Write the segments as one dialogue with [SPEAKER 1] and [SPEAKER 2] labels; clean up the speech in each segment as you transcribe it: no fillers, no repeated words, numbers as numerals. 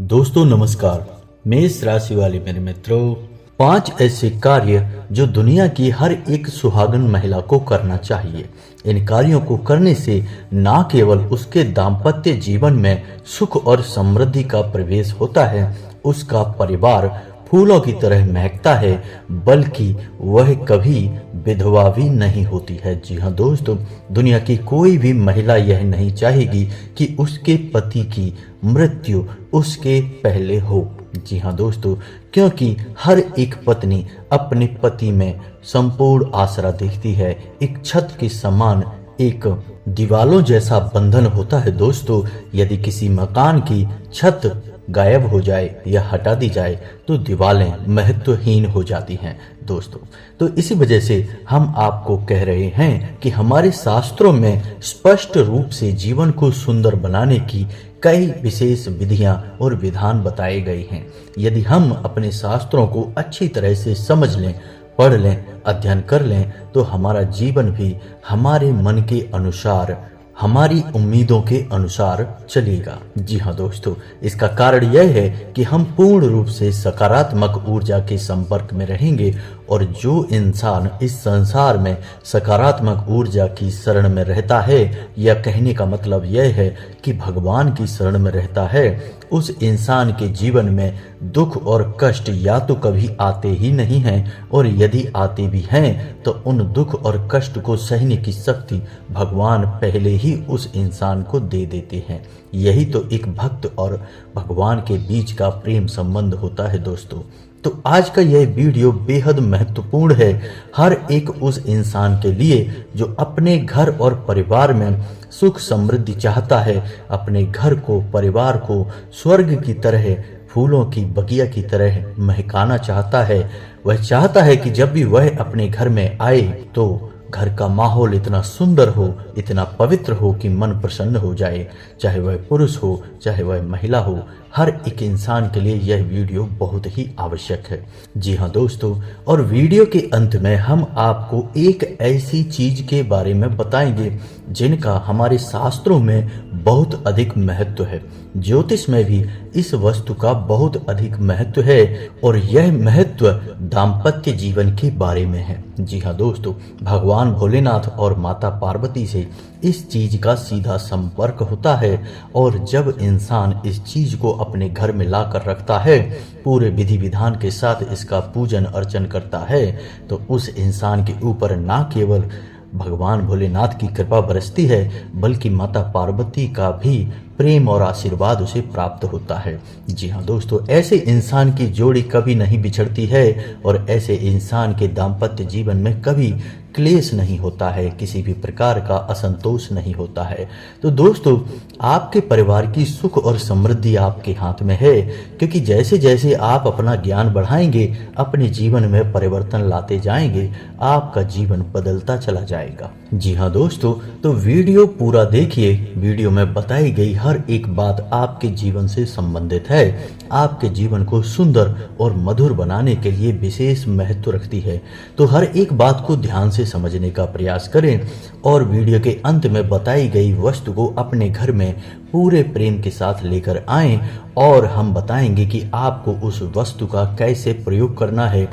[SPEAKER 1] दोस्तों नमस्कार। मेष राशि वाले मेरे मित्रों, 5 ऐसे कार्य जो दुनिया की हर एक सुहागन महिला को करना चाहिए। इन कार्यों को करने से न केवल उसके दाम्पत्य जीवन में सुख और समृद्धि का प्रवेश होता है, उसका परिवार फूलों की तरह महकता है, बल्कि वह कभी विधवा भी नहीं होती है। जी हाँ दोस्तों, दुनिया की कोई भी महिला यह नहीं चाहेगी कि उसके पति की मृत्यु उसके पहले हो। जी हाँ दोस्तों, क्योंकि हर एक पत्नी अपने पति में संपूर्ण आसरा देखती है। एक छत के समान, एक दीवालों जैसा बंधन होता है दोस्तों। यदि किसी मकान की छत गायब हो जाए या हटा दी जाए तो दीवारें महत्वहीन हो जाती हैं दोस्तों। तो इसी वजह से हम आपको कह रहे हैं कि हमारे शास्त्रों में स्पष्ट रूप से जीवन को सुंदर बनाने की कई विशेष विधियां और विधान बताए गए हैं। यदि हम अपने शास्त्रों को अच्छी तरह से समझ लें, पढ़ लें, अध्ययन कर लें, तो हमारा जीवन भी हमारे मन के अनुसार, हमारी उम्मीदों के अनुसार चलेगा। जी हाँ दोस्तों, इसका कारण यह है कि हम पूर्ण रूप से सकारात्मक ऊर्जा के संपर्क में रहेंगे, और जो इंसान इस संसार में सकारात्मक ऊर्जा की शरण में रहता है, या कहने का मतलब यह है कि भगवान की शरण में रहता है, उस इंसान के जीवन में दुख और कष्ट या तो कभी आते ही नहीं हैं, और यदि आते भी हैं तो उन दुख और कष्ट को सहने की शक्ति भगवान पहले ही उस इंसान को दे देते हैं। यही तो एक भक्त और भगवान के बीच का प्रेम संबंध होता है दोस्तों। तो आज का यह वीडियो बेहद महत्वपूर्ण है हर एक उस इंसान के लिए जो अपने घर और परिवार में सुख समृद्धि चाहता है, अपने घर को, परिवार को स्वर्ग की तरह, फूलों की बगिया की तरह महकाना चाहता है। वह चाहता है कि जब भी वह अपने घर में आए तो घर का माहौल इतना सुंदर हो, इतना पवित्र हो कि मन प्रसन्न हो जाए। चाहे वह पुरुष हो, चाहे वह महिला हो, हर एक इंसान के लिए यह वीडियो बहुत ही आवश्यक है। जी हाँ दोस्तों, और वीडियो के अंत में हम आपको एक ऐसी चीज के बारे में बताएंगे जिनका हमारे शास्त्रों में बहुत अधिक महत्व है। ज्योतिष में भी इस वस्तु का बहुत अधिक महत्व है, और यह महत्व दाम्पत्य जीवन के बारे में है। जी हाँ दोस्तों, भगवान भोलेनाथ और माता पार्वती से इस चीज का सीधा संपर्क होता है, और जब इंसान इस चीज को अपने घर में ला कर रखता है, पूरे विधि विधान के साथ इसका पूजन अर्चन करता है, तो उस इंसान के ऊपर ना केवल भगवान भोलेनाथ की कृपा बरसती है, बल्कि माता पार्वती का भी प्रेम और आशीर्वाद उसे प्राप्त होता है। जी हाँ दोस्तों, ऐसे इंसान की जोड़ी कभी नहीं बिछड़ती है, और ऐसे इंसान के दाम्पत्य जीवन में कभी क्लेश नहीं होता है, किसी भी प्रकार का असंतोष नहीं होता है। तो दोस्तों, आपके परिवार की सुख और समृद्धि आपके हाथ में है, क्योंकि जैसे जैसे आप अपना ज्ञान बढ़ाएंगे, अपने जीवन में परिवर्तन लाते जाएंगे, आपका जीवन बदलता चला जाएगा। जी हाँ दोस्तों, तो वीडियो पूरा देखिए। वीडियो में बताई गई हर एक बात आपके जीवन से संबंधित है, आपके जीवन को सुंदर और मधुर बनाने के लिए विशेष महत्व रखती है। तो हर एक बात को ध्यान से समझने का प्रयास करें, और वीडियो के अंत में बताई गई वस्तु को अपने घर में पूरे प्रेम के साथ लेकर आएं, और हम बताएंगे कि आपको उस वस्तु का कैसे प्रयोग करना है,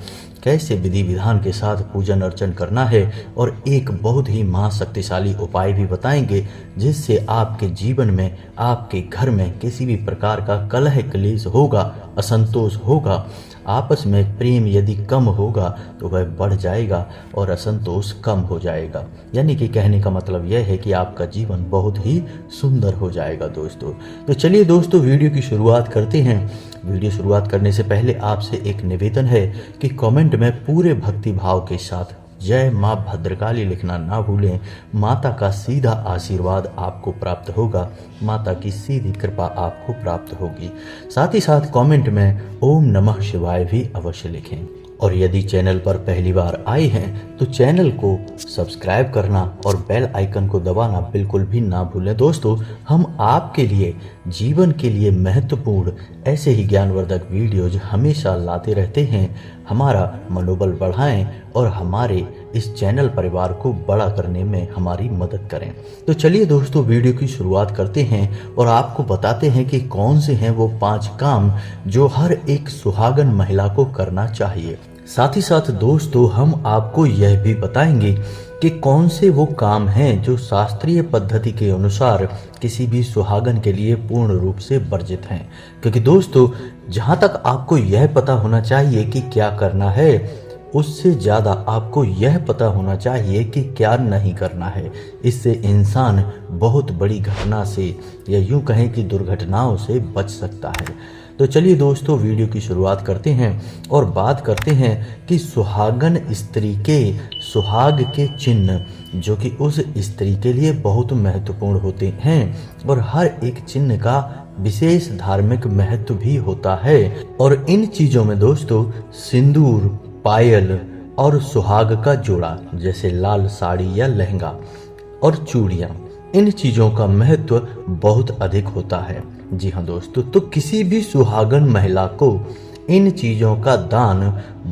[SPEAKER 1] कैसे विधि विधान के साथ पूजन अर्चन करना है, और एक बहुत ही महाशक्तिशाली उपाय भी बताएंगे जिससे आपके जीवन में, आपके घर में किसी भी प्रकार का कलह क्लेश होगा, असंतोष होगा, आपस में प्रेम यदि कम होगा तो वह बढ़ जाएगा और असंतोष कम हो जाएगा। यानी कि कहने का मतलब यह है कि आपका जीवन बहुत ही सुंदर हो जाएगा दोस्तों। तो चलिए दोस्तों, वीडियो की शुरुआत करते हैं। वीडियो शुरुआत करने से पहले आपसे एक निवेदन है कि कमेंट में पूरे भक्ति भाव के साथ जय माँ भद्रकाली लिखना ना भूलें। माता का सीधा आशीर्वाद आपको प्राप्त होगा, माता की सीधी कृपा आपको प्राप्त होगी। साथ ही साथ कमेंट में ओम नमः शिवाय भी अवश्य लिखें। और यदि चैनल पर पहली बार आए हैं तो चैनल को सब्सक्राइब करना और बेल आइकन को दबाना बिल्कुल भी ना भूलें। दोस्तों, हम आपके लिए, जीवन के लिए महत्वपूर्ण ऐसे ही ज्ञानवर्धक वीडियोज हमेशा लाते रहते हैं। हमारा मनोबल बढ़ाएं और हमारे इस चैनल परिवार को बड़ा करने में हमारी मदद करें। तो चलिए दोस्तों, वीडियो की शुरुआत करते हैं और आपको बताते हैं कि कौन से हैं वो 5 काम जो हर एक सुहागन महिला को करना चाहिए। साथ ही साथ दोस्तों, हम आपको यह भी बताएंगे कि कौन से वो काम हैं जो शास्त्रीय पद्धति के अनुसार किसी भी सुहागन के लिए पूर्ण रूप से वर्जित हैं। क्योंकि दोस्तों, जहां तक आपको यह पता होना चाहिए कि क्या करना है, उससे ज़्यादा आपको यह पता होना चाहिए कि क्या नहीं करना है। इससे इंसान बहुत बड़ी घटना से या यूं कहें कि दुर्घटनाओं से बच सकता है। तो चलिए दोस्तों, वीडियो की शुरुआत करते हैं और बात करते हैं कि सुहागन स्त्री के सुहाग के चिन्ह जो कि उस स्त्री के लिए बहुत महत्वपूर्ण होते हैं और हर एक चिन्ह का विशेष धार्मिक महत्व भी होता है। और इन चीज़ों में दोस्तों सिंदूर, पायल और सुहाग का जोड़ा जैसे लाल साड़ी या लहंगा और चूड़ियाँ, इन चीज़ों का महत्व बहुत अधिक होता है। जी हाँ दोस्तों, तो किसी भी सुहागन महिला को इन चीज़ों का दान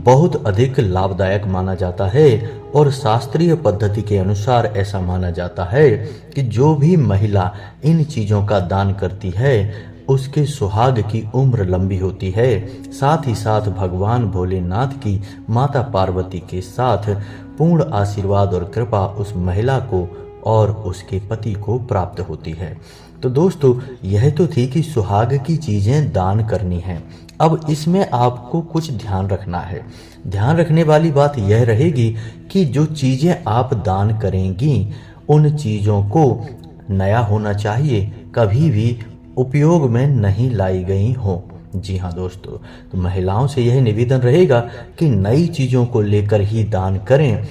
[SPEAKER 1] बहुत अधिक लाभदायक माना जाता है और शास्त्रीय पद्धति के अनुसार ऐसा माना जाता है कि जो भी महिला इन चीज़ों का दान करती है उसके सुहाग की उम्र लंबी होती है। साथ ही साथ भगवान भोलेनाथ की माता पार्वती के साथ पूर्ण आशीर्वाद और कृपा उस महिला को और उसके पति को प्राप्त होती है। तो दोस्तों, यह तो थी कि सुहाग की चीज़ें दान करनी हैं। अब इसमें आपको कुछ ध्यान रखना है। ध्यान रखने वाली बात यह रहेगी कि जो चीज़ें आप दान करेंगी उन चीज़ों को नया होना चाहिए, कभी भी उपयोग में नहीं लाई गई हो। जी हाँ दोस्तों, तो महिलाओं से यह निवेदन रहेगा कि नई चीज़ों को लेकर ही दान करें।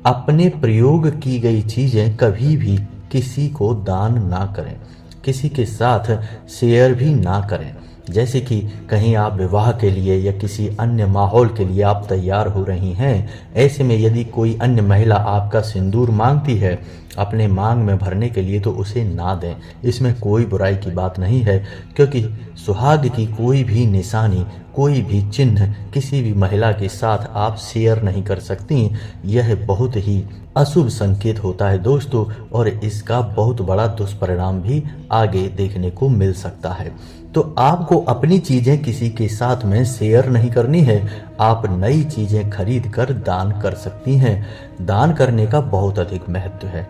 [SPEAKER 1] अपने प्रयोग की गई चीज़ें कभी भी किसी को दान ना करें, किसी के साथ शेयर भी ना करें। जैसे कि कहीं आप विवाह के लिए या किसी अन्य माहौल के लिए आप तैयार हो रही हैं, ऐसे में यदि कोई अन्य महिला आपका सिंदूर मांगती है अपने मांग में भरने के लिए, तो उसे ना दें। इसमें कोई बुराई की बात नहीं है, क्योंकि सुहाग की कोई भी निशानी, कोई भी चिन्ह किसी भी महिला के साथ आप शेयर नहीं कर सकती। यह बहुत ही अशुभ संकेत होता है दोस्तों, और इसका बहुत बड़ा दुष्परिणाम भी आगे देखने को मिल सकता है। तो आपको अपनी चीज़ें किसी के साथ में शेयर नहीं करनी है। आप नई चीज़ें खरीद कर दान कर सकती हैं। दान करने का बहुत अधिक महत्व है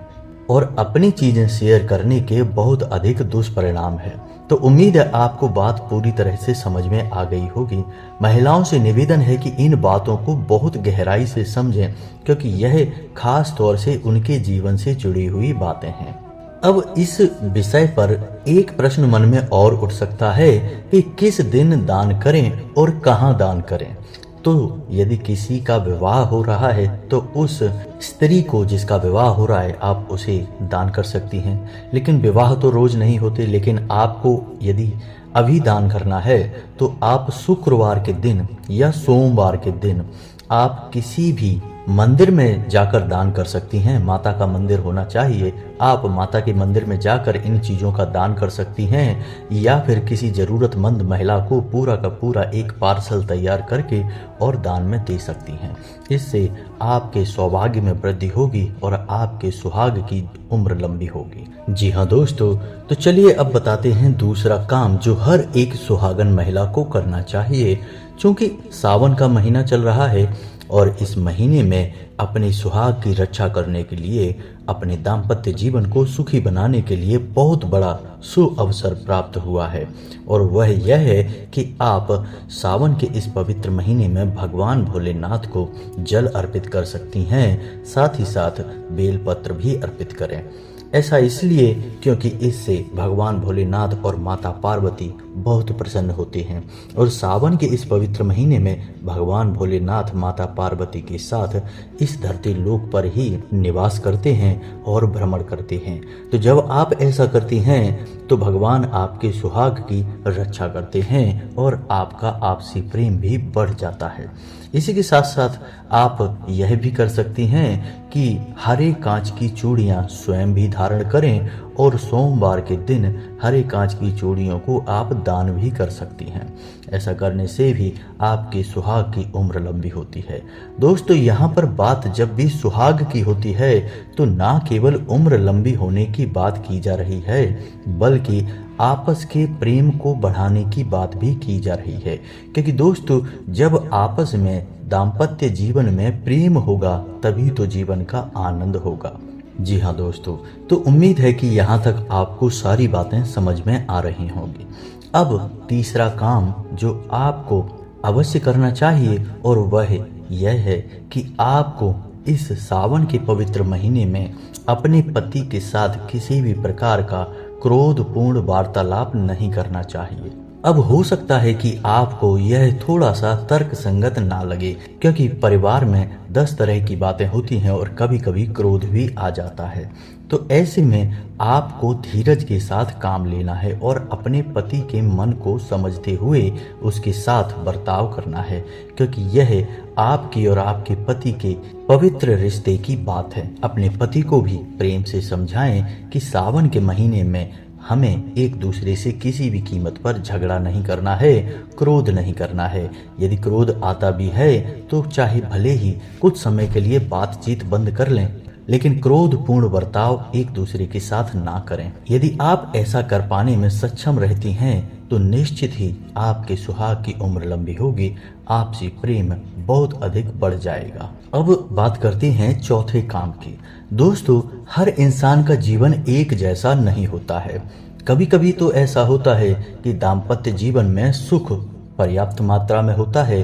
[SPEAKER 1] और अपनी चीज़ें शेयर करने के बहुत अधिक दुष्परिणाम है। तो उम्मीद है आपको बात पूरी तरह से समझ में आ गई होगी। महिलाओं से निवेदन है कि इन बातों को बहुत गहराई से समझें, क्योंकि यह खास तौर से उनके जीवन से जुड़ी हुई बातें हैं। अब इस विषय पर एक प्रश्न मन में और उठ सकता है कि किस दिन दान करें और कहाँ दान करें। तो यदि किसी का विवाह हो रहा है तो उस स्त्री को जिसका विवाह हो रहा है आप उसे दान कर सकती हैं। लेकिन विवाह तो रोज नहीं होते, लेकिन आपको यदि अभी दान करना है तो आप शुक्रवार के दिन या सोमवार के दिन आप किसी भी मंदिर में जाकर दान कर सकती हैं। माता का मंदिर होना चाहिए, आप माता के मंदिर में जाकर इन चीज़ों का दान कर सकती हैं, या फिर किसी ज़रूरतमंद महिला को पूरा का पूरा एक पार्सल तैयार करके और दान में दे सकती हैं। इससे आपके सौभाग्य में वृद्धि होगी और आपके सुहाग की उम्र लंबी होगी। जी हाँ दोस्तों, तो चलिए अब बताते हैं दूसरा काम जो हर एक सुहागन महिला को करना चाहिए। चूँकि सावन का महीना चल रहा है और इस महीने में अपने सुहाग की रक्षा करने के लिए, अपने दाम्पत्य जीवन को सुखी बनाने के लिए बहुत बड़ा सुअवसर प्राप्त हुआ है, और वह यह है कि आप सावन के इस पवित्र महीने में भगवान भोलेनाथ को जल अर्पित कर सकती हैं। साथ ही साथ बेलपत्र भी अर्पित करें। ऐसा इसलिए क्योंकि इससे भगवान भोलेनाथ और माता पार्वती बहुत प्रसन्न होते हैं, और सावन के इस पवित्र महीने में भगवान भोलेनाथ माता पार्वती के साथ इस धरती लोक पर ही निवास करते हैं और भ्रमण करते हैं। तो जब आप ऐसा करती हैं तो भगवान आपके सुहाग की रक्षा करते हैं और आपका आपसी प्रेम भी बढ़ जाता है। इसी के साथ साथ आप यह भी कर सकती हैं कि हरे कांच की चूड़ियाँ स्वयं भी धारण करें और सोमवार के दिन हरे कांच की चूड़ियों को आप दान भी कर सकती हैं। ऐसा करने से भी आपके सुहाग की उम्र लंबी होती है। दोस्तों, यहाँ पर बात जब भी सुहाग की होती है तो ना केवल उम्र लंबी होने की बात की जा रही है, बल्कि आपस के प्रेम को बढ़ाने की बात भी की जा रही है। क्योंकि दोस्तों, जब आपस में दाम्पत्य जीवन में प्रेम होगा तभी तो जीवन का आनंद होगा। जी हाँ दोस्तों, तो उम्मीद है कि यहाँ तक आपको सारी बातें समझ में आ रही होंगी। अब तीसरा काम जो आपको अवश्य करना चाहिए और वह यह है कि आपको इस सावन के पवित्र महीने में अपने पति के साथ किसी भी प्रकार का क्रोधपूर्ण वार्तालाप नहीं करना चाहिए। अब हो सकता है कि आपको यह थोड़ा सा तर्क संगत ना लगे, क्योंकि परिवार में 10 तरह की बातें होती हैं और कभी कभी क्रोध भी आ जाता है। तो ऐसे में आपको धीरज के साथ काम लेना है और अपने पति के मन को समझते हुए उसके साथ बर्ताव करना है, क्योंकि यह आपकी और आपके पति के पवित्र रिश्ते की बात है। अपने पति को भी प्रेम से समझाएं कि सावन के महीने में हमें एक दूसरे से किसी भी कीमत पर झगड़ा नहीं करना है, क्रोध नहीं करना है। यदि क्रोध आता भी है तो चाहे भले ही कुछ समय के लिए बातचीत बंद कर लें, लेकिन क्रोधपूर्ण बर्ताव एक दूसरे के साथ ना करें। यदि आप ऐसा कर पाने में सक्षम रहती हैं तो निश्चित ही आपके सुहाग की उम्र लंबी होगी, आपसी प्रेम बहुत अधिक बढ़ जाएगा। अब बात करते हैं चौथे काम की। दोस्तों, हर इंसान का जीवन एक जैसा नहीं होता है। कभी कभी तो ऐसा होता है कि दाम्पत्य जीवन में सुख पर्याप्त मात्रा में होता है,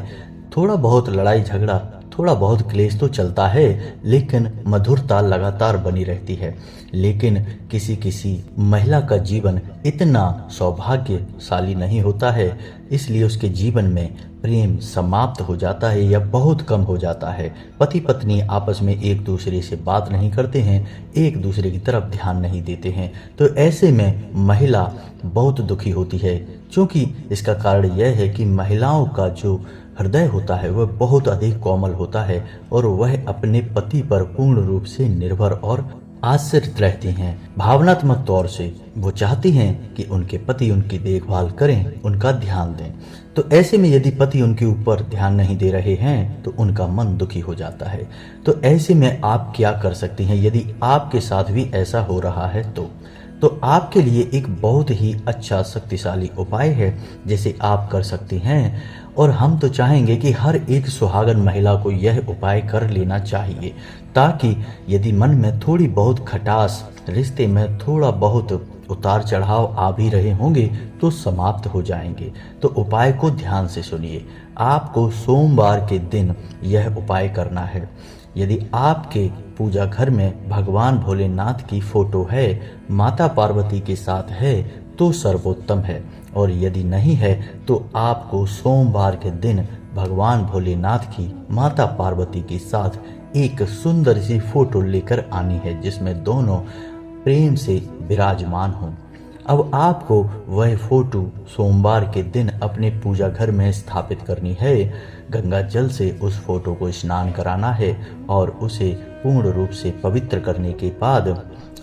[SPEAKER 1] थोड़ा बहुत लड़ाई झगड़ा, थोड़ा बहुत क्लेश तो चलता है, लेकिन मधुरता लगातार बनी रहती है। लेकिन किसी किसी महिला का जीवन इतना सौभाग्यशाली नहीं होता है, इसलिए उसके जीवन में प्रेम समाप्त हो जाता है या बहुत कम हो जाता है। पति पत्नी आपस में एक दूसरे से बात नहीं करते हैं, एक दूसरे की तरफ ध्यान नहीं देते हैं। तो ऐसे में महिला बहुत दुखी होती है, क्योंकि इसका कारण यह है कि महिलाओं का जो हृदय होता है वह बहुत अधिक कोमल होता है और वह अपने पति पर पूर्ण रूप से निर्भर और आश्रित रहती हैं। भावनात्मक तौर से वो चाहती हैं कि उनके पति उनकी देखभाल करें, उनका ध्यान दें। तो ऐसे में यदि पति उनके ऊपर ध्यान नहीं दे रहे हैं तो उनका मन दुखी हो जाता है। तो ऐसे में आप क्या कर सकती हैं यदि आपके साथ भी ऐसा हो रहा है तो आपके लिए एक बहुत ही अच्छा शक्तिशाली उपाय है जिसे आप कर सकती हैं। और हम तो चाहेंगे कि हर एक सुहागन महिला को यह उपाय कर लेना चाहिए, ताकि यदि मन में थोड़ी बहुत खटास, रिश्ते में थोड़ा बहुत उतार चढ़ाव आ भी रहे होंगे तो समाप्त हो जाएंगे। तो उपाय को ध्यान से सुनिए। आपको सोमवार के दिन यह उपाय करना है। यदि आपके पूजा घर में भगवान भोलेनाथ की फोटो है, माता पार्वती के साथ है तो सर्वोत्तम है, और यदि नहीं है तो आपको सोमवार के दिन भगवान भोलेनाथ की माता पार्वती के साथ एक सुंदर सी फोटो लेकर आनी है जिसमें दोनों प्रेम से विराजमान हों। अब आपको वह फोटो सोमवार के दिन अपने पूजा घर में स्थापित करनी है। गंगा जल से उस फोटो को स्नान कराना है और उसे पूर्ण रूप से पवित्र करने के बाद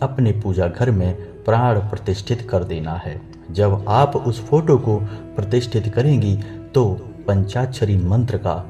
[SPEAKER 1] अपने पूजा घर में प्राण प्रतिष्ठित कर देना है। जब आप उस फोटो को प्रतिष्ठित करेंगी तो पंचाक्षरी मंत्र का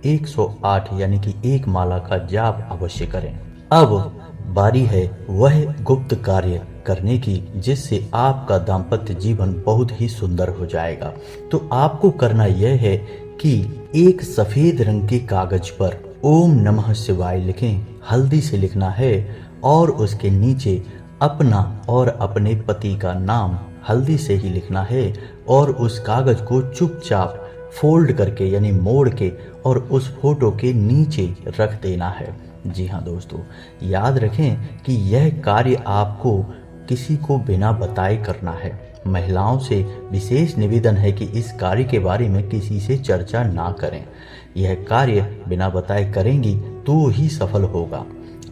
[SPEAKER 1] 108 यानी कि एक माला का जाप अवश्य करें। अब बारी है वह गुप्त कार्य करने की जिससे आपका दाम्पत्य जीवन बहुत ही सुंदर हो जाएगा। तो आपको करना यह है कि एक सफेद रंग के कागज पर ओम नमः शिवाय लिखें, हल्दी से लिखना है और उसके नीचे अपना और अपने पति का नाम हल्दी से ही लिखना है और उस कागज को चुपचाप फोल्ड करके यानी मोड़ के और उस फोटो के नीचे रख देना है। जी हाँ दोस्तों, याद रखें कि यह कार्य आपको किसी को बिना बताए करना है। महिलाओं से विशेष निवेदन है कि इस कार्य के बारे में किसी से चर्चा ना करें। यह कार्य बिना बताए करेंगी तो ही सफल होगा।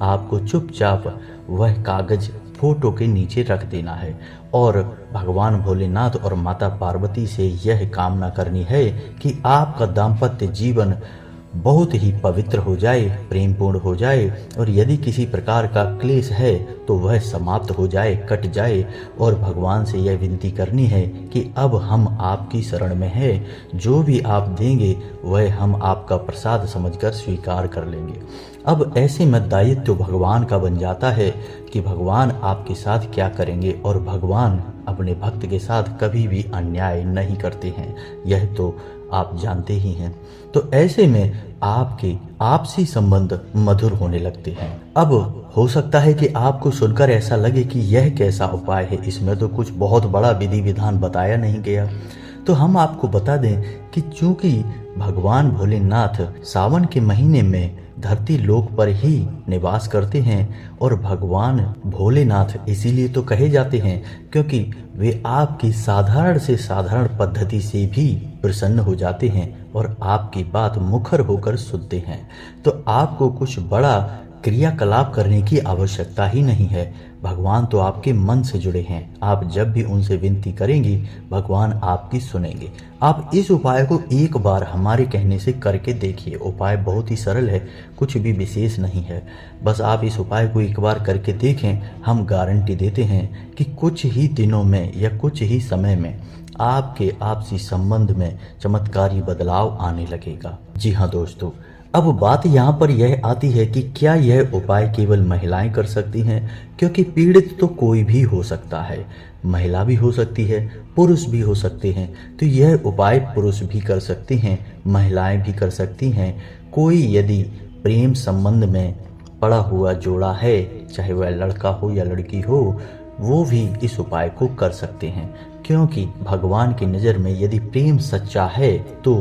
[SPEAKER 1] आपको चुपचाप वह कागज फोटो के नीचे रख देना है और भगवान भोलेनाथ और माता पार्वती से यह कामना करनी है कि आपका दाम्पत्य जीवन बहुत ही पवित्र हो जाए, प्रेमपूर्ण हो जाए, और यदि किसी प्रकार का क्लेश है तो वह समाप्त हो जाए, कट जाए। और भगवान से यह विनती करनी है कि अब हम आपकी शरण में हैं, जो भी आप देंगे वह हम आपका प्रसाद समझकर स्वीकार कर लेंगे। अब ऐसे में दायित्व भगवान का बन जाता है कि भगवान आपके साथ क्या करेंगे, और भगवान अपने भक्त के साथ कभी भी अन्याय नहीं करते हैं, यह तो आप जानते ही हैं। तो ऐसे में आपके आपसी संबंध मधुर होने लगते हैं। अब हो सकता है कि आपको सुनकर ऐसा लगे कि यह कैसा उपाय है, इसमें तो कुछ बहुत बड़ा विधि विधान बताया नहीं गया। तो हम आपको बता दें कि चूंकि भगवान भोलेनाथ सावन के महीने में धरती लोक पर ही निवास करते हैं, और भगवान भोलेनाथ इसीलिए तो कहे जाते हैं क्योंकि वे आपकी साधारण से साधारण पद्धति से भी प्रसन्न हो जाते हैं और आपकी बात मुखर होकर सुनते हैं। तो आपको कुछ बड़ा क्रियाकलाप करने की आवश्यकता ही नहीं है। भगवान तो आपके मन से जुड़े हैं। आप जब भी उनसे विनती करेंगी भगवान आपकी सुनेंगे। आप इस उपाय को एक बार हमारे कहने से करके देखिए। उपाय बहुत ही सरल है, कुछ भी विशेष नहीं है। बस आप इस उपाय को एक बार करके देखें। हम गारंटी देते हैं कि कुछ ही दिनों में या कुछ ही समय में आपके आपसी संबंध में चमत्कारी बदलाव आने लगेगा। जी हाँ दोस्तों, अब बात यहाँ पर यह आती है कि क्या यह उपाय केवल महिलाएं कर सकती हैं, क्योंकि पीड़ित तो कोई भी हो सकता है, महिला भी हो सकती है, पुरुष भी हो सकते हैं। तो यह उपाय पुरुष भी कर सकते हैं, महिलाएं भी कर सकती हैं। कोई यदि प्रेम संबंध में पड़ा हुआ जोड़ा है, चाहे वह लड़का हो या लड़की हो, वो भी इस उपाय को कर सकते हैं, क्योंकि भगवान की नज़र में यदि प्रेम सच्चा है तो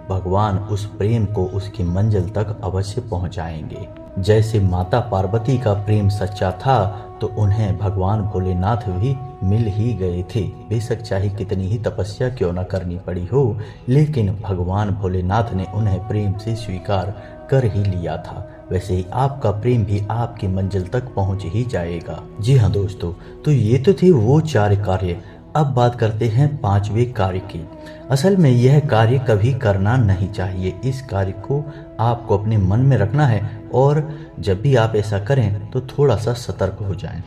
[SPEAKER 1] भगवान उस प्रेम को उसकी मंजिल तक अवश्य पहुंचाएंगे। जैसे माता पार्वती का प्रेम सच्चा था तो उन्हें भगवान भोलेनाथ भी मिल ही गए थे। बेशक चाहे कितनी ही तपस्या क्यों न करनी पड़ी हो, लेकिन भगवान भोलेनाथ ने उन्हें प्रेम से स्वीकार कर ही लिया था। वैसे ही आपका प्रेम भी आपकी मंजिल तक पहुंच ही जाएगा। जी हाँ दोस्तों, तो ये तो थे वो 4 कार्य। अब बात करते हैं 5वें कार्य की। असल में यह कार्य कभी करना नहीं चाहिए। इस कार्य को आपको अपने मन में रखना है, और जब भी आप ऐसा करें तो थोड़ा सा सतर्क हो जाएं।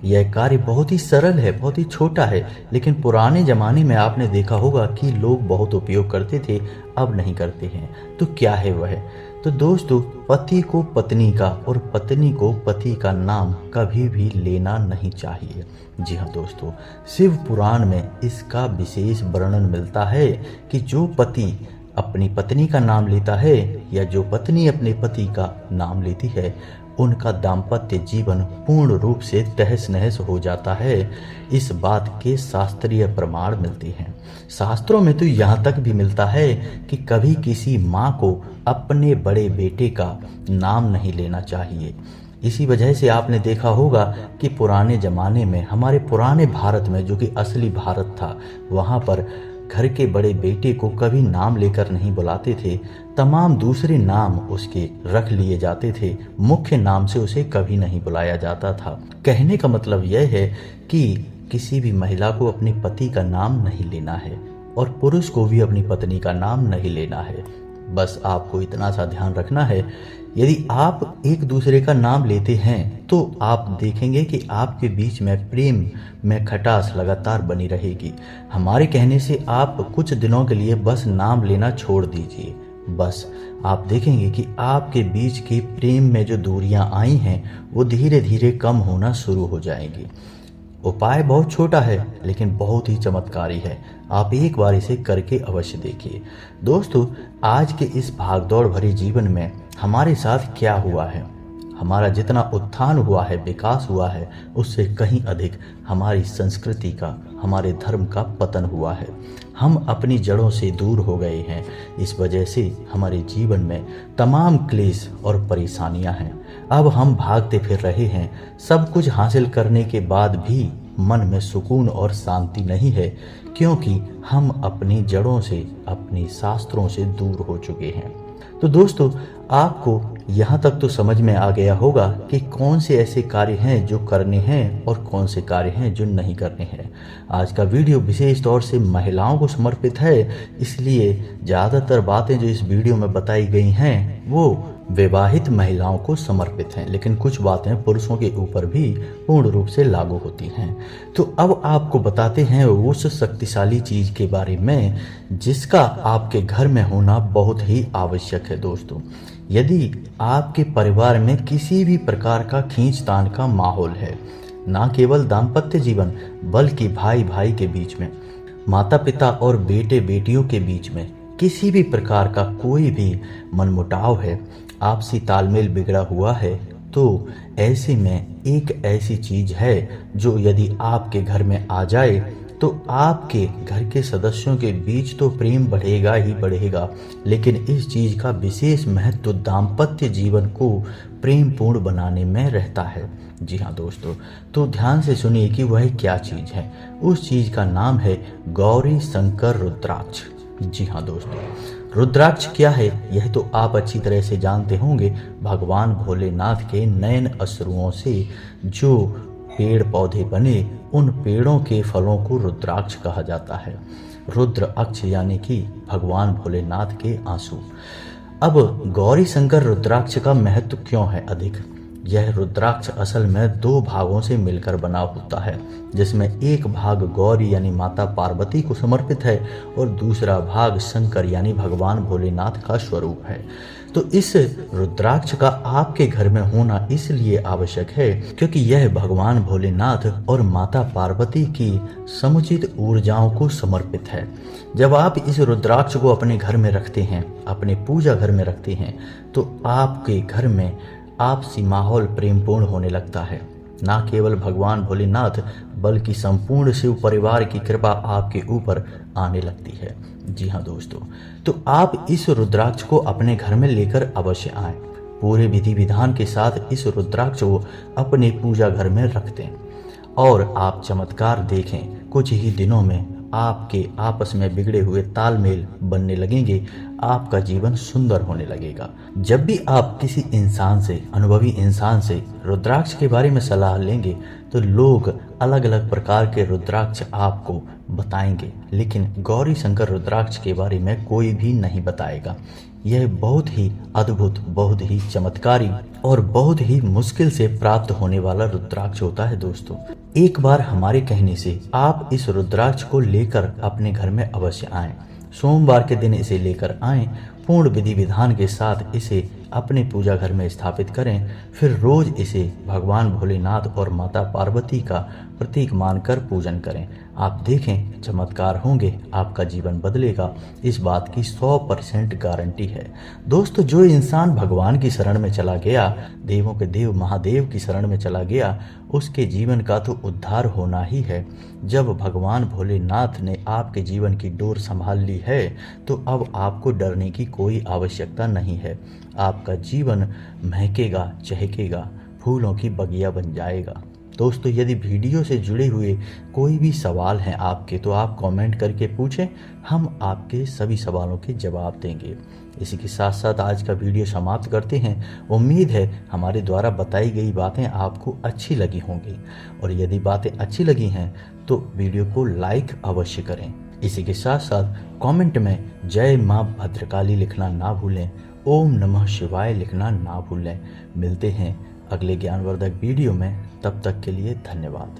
[SPEAKER 1] यह कार्य बहुत ही सरल है, बहुत ही छोटा है, लेकिन पुराने ज़माने में आपने देखा होगा कि लोग बहुत उपयोग करते थे, अब नहीं करते हैं। तो क्या है वह? तो दोस्तों, पति को पत्नी का और पत्नी को पति का नाम कभी भी लेना नहीं चाहिए। जी हाँ दोस्तों, शिव पुराण में इसका विशेष वर्णन मिलता है कि जो पति अपनी पत्नी का नाम लेता है या जो पत्नी अपने पति का नाम लेती है, उनका दाम्पत्य जीवन पूर्ण रूप से तहस नहस हो जाता है। इस बात के शास्त्रीय प्रमाण मिलते हैं। शास्त्रों में तो यहाँ तक भी मिलता है कि कभी किसी माँ को अपने बड़े बेटे का नाम नहीं लेना चाहिए। इसी वजह से आपने देखा होगा कि पुराने ज़माने में, हमारे पुराने भारत में, जो कि असली भारत था, वहाँ पर घर के बड़े बेटे को कभी नाम लेकर नहीं बुलाते थे। तमाम दूसरे नाम उसके रख लिए जाते थे, मुख्य नाम से उसे कभी नहीं बुलाया जाता था। कहने का मतलब यह है कि किसी भी महिला को अपने पति का नाम नहीं लेना है, और पुरुष को भी अपनी पत्नी का नाम नहीं लेना है। बस आपको इतना सा ध्यान रखना है। यदि आप एक दूसरे का नाम लेते हैं तो आप देखेंगे कि आपके बीच में प्रेम में खटास लगातार बनी रहेगी। हमारे कहने से आप कुछ दिनों के लिए बस नाम लेना छोड़ दीजिए। बस आप देखेंगे कि आपके बीच की प्रेम में जो दूरियां आई हैं वो धीरे धीरे कम होना शुरू हो जाएंगी। उपाय बहुत छोटा है लेकिन बहुत ही चमत्कारी है। आप एक बार इसे करके अवश्य देखिए। दोस्तों, आज के इस भागदौड़ भरे जीवन में हमारे साथ क्या हुआ है, हमारा जितना उत्थान हुआ है, विकास हुआ है, उससे कहीं अधिक हमारी संस्कृति का, हमारे धर्म का पतन हुआ है। हम अपनी जड़ों से दूर हो गए हैं। इस वजह से हमारे जीवन में तमाम क्लेश और परेशानियां हैं। अब हम भागते फिर रहे हैं। सब कुछ हासिल करने के बाद भी मन में सुकून और शांति नहीं है, क्योंकि हम अपनी जड़ों से, अपने शास्त्रों से दूर हो चुके हैं। तो दोस्तों, आपको यहाँ तक तो समझ में आ गया होगा कि कौन से ऐसे कार्य हैं जो करने हैं और कौन से कार्य हैं जो नहीं करने हैं। आज का वीडियो विशेष तौर से महिलाओं को समर्पित है, इसलिए ज़्यादातर बातें जो इस वीडियो में बताई गई हैं वो विवाहित महिलाओं को समर्पित हैं, लेकिन कुछ बातें पुरुषों के ऊपर भी पूर्ण रूप से लागू होती हैं। तो अब आपको बताते हैं उस शक्तिशाली चीज के बारे में जिसका आपके घर में होना बहुत ही आवश्यक है। दोस्तों, यदि आपके परिवार में किसी भी प्रकार का खींचतान का माहौल है, ना केवल दाम्पत्य जीवन बल्कि भाई भाई के बीच में, माता पिता और बेटे बेटियों के बीच में किसी भी प्रकार का कोई भी मनमुटाव है, आपसी तालमेल बिगड़ा हुआ है, तो ऐसे में एक ऐसी चीज है जो यदि आपके घर में आ जाए तो आपके घर के सदस्यों के बीच तो प्रेम बढ़ेगा ही बढ़ेगा, लेकिन इस चीज का विशेष महत्व दाम्पत्य जीवन को प्रेम पूर्ण बनाने में रहता है। जी हाँ दोस्तों, तो ध्यान से सुनिए कि वह क्या चीज है। उस चीज का नाम है गौरी शंकर रुद्राक्ष। जी हाँ दोस्तों, रुद्राक्ष क्या है यह तो आप अच्छी तरह से जानते होंगे। भगवान भोलेनाथ के नयन अश्रुओं से जो पेड़ पौधे बने, उन पेड़ों के फलों को रुद्राक्ष कहा जाता है। रुद्र अक्ष यानी कि भगवान भोलेनाथ के आंसू। अब गौरी शंकर रुद्राक्ष का महत्व क्यों है अधिक? यह रुद्राक्ष असल में दो भागों से मिलकर बना होता है, जिसमें एक भाग गौरी यानी माता पार्वती को समर्पित है और दूसरा भाग शंकर यानी भगवान भोलेनाथ का स्वरूप है। तो इस रुद्राक्ष का आपके घर में होना इसलिए आवश्यक है क्योंकि यह भगवान भोलेनाथ और माता पार्वती की समुचित ऊर्जाओं को समर्पित है। जब आप इस रुद्राक्ष को अपने घर में रखते हैं, अपने पूजा घर में रखते हैं, तो आपके घर में आपसी माहौल प्रेमपूर्ण होने लगता है। ना केवल भगवान भोलेनाथ बल्कि संपूर्ण शिव परिवार की कृपा आपके ऊपर आने लगती है। जी हाँ दोस्तों, तो आप इस रुद्राक्ष को अपने घर में लेकर अवश्य आएं। पूरे विधि विधान के साथ इस रुद्राक्ष को अपने पूजा घर में रख दें और आप चमत्कार देखें। कुछ ही दिनों में आपके आपस में बिगड़े हुए तालमेल बनने लगेंगे, आपका जीवन सुंदर होने लगेगा। जब भी आप किसी इंसान से, अनुभवी इंसान से रुद्राक्ष के बारे में सलाह लेंगे तो लोग अलग अलग प्रकार के रुद्राक्ष आपको बताएंगे, लेकिन गौरी शंकर रुद्राक्ष के बारे में कोई भी नहीं बताएगा। यह बहुत ही अद्भुत, बहुत ही चमत्कारी और बहुत ही मुश्किल से प्राप्त होने वाला रुद्राक्ष होता है। दोस्तों, एक बार हमारे कहने से आप इस रुद्राक्ष को लेकर अपने घर में अवश्य आएं। सोमवार के दिन इसे लेकर आएं, पूर्ण विधि विधान के साथ इसे अपने पूजा घर में स्थापित करें, फिर रोज इसे भगवान भोलेनाथ और माता पार्वती का प्रतीक मानकर पूजन करें। आप देखें चमत्कार होंगे, आपका जीवन बदलेगा, इस बात की 100% गारंटी है। दोस्तों, जो इंसान भगवान की शरण में चला गया, देवों के देव महादेव की शरण में चला गया, उसके जीवन का तो उद्धार होना ही है। जब भगवान भोलेनाथ ने आपके जीवन की डोर संभाल ली है तो अब आपको डरने की कोई आवश्यकता नहीं है। आपका जीवन महकेगा, चहकेगा, फूलों की बगिया बन जाएगा। दोस्तों, यदि वीडियो से जुड़े हुए कोई भी सवाल हैं आपके तो आप कमेंट करके पूछें, हम आपके सभी सवालों के जवाब देंगे। इसी के साथ साथ आज का वीडियो समाप्त करते हैं। उम्मीद है हमारे द्वारा बताई गई बातें आपको अच्छी लगी होंगी, और यदि बातें अच्छी लगी हैं तो वीडियो को लाइक अवश्य करें। इसी के साथ साथ कमेंट में जय माँ भद्रकाली लिखना ना भूलें, ओम नमः शिवाय लिखना ना भूलें। मिलते हैं अगले ज्ञानवर्धक वीडियो में, तब तक के लिए धन्यवाद।